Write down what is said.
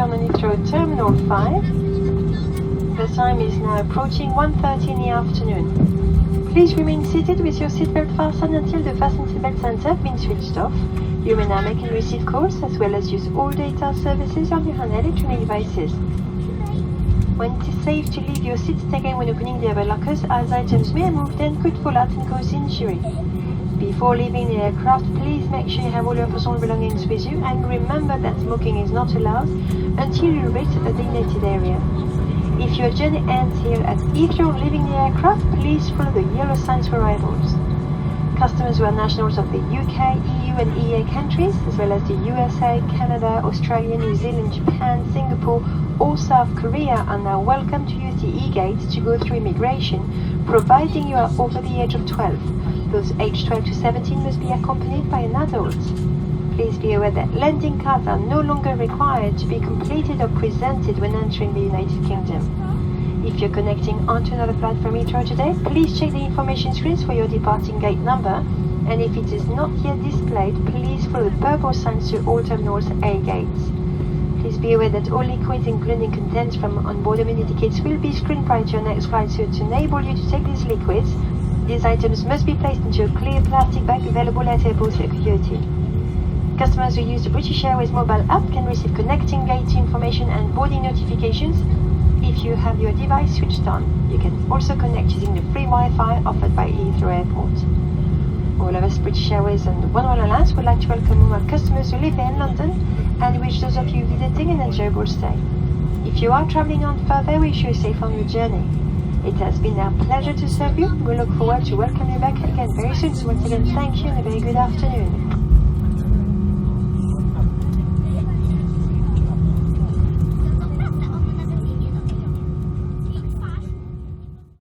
welcome on Heathrow Terminal 5. The time is now approaching 1:30 in the afternoon. Please remain seated with your seatbelt fastened until the fasten seatbelt signs have been switched off. You may now make and receive calls as well as use all data services on your electronic devices. When it is safe to leave your seats taken when opening the airway lockers, as items may move and could fall out and cause injury. Before leaving the aircraft, please make sure you have all your personal belongings with you and remember that smoking is not allowed until you reach a designated area. If your journey ends here at Heathrow leaving the aircraft, please follow the yellow signs for arrivals. Customers who are nationals of the UK, EU and EEA countries, as well as the USA, Canada, Australia, New Zealand, Japan, Singapore or South Korea are now welcome to use the e-gate to go through immigration, providing you are over the age of 12. Those aged 12 to 17 must be accompanied by an adult. Please be aware that landing cards are no longer required to be completed or presented when entering the United Kingdom. If you're connecting onto another flight from Heathrow today, please check the information screens for your departing gate number, and if it is not yet displayed, please follow the purple signs to all terminals A gates. Please be aware that all liquids, including contents from onboard amenity kits, will be screened prior to your next flight, so to enable you to take these liquids, these items must be placed into a clear plastic bag available at airport security. Customers who use the British Airways mobile app can receive connecting gate information and boarding notifications if you have your device switched on. You can also connect using the free Wi-Fi offered by Heathrow Airport. All of us British Airways and One World Alliance would like to welcome our customers who live here in London and wish those of you visiting an enjoyable stay. If you are travelling on further, we wish you safe on your journey. It has been our pleasure to serve you. We look forward to welcome you back again very soon. So once again, thank you and a very good afternoon.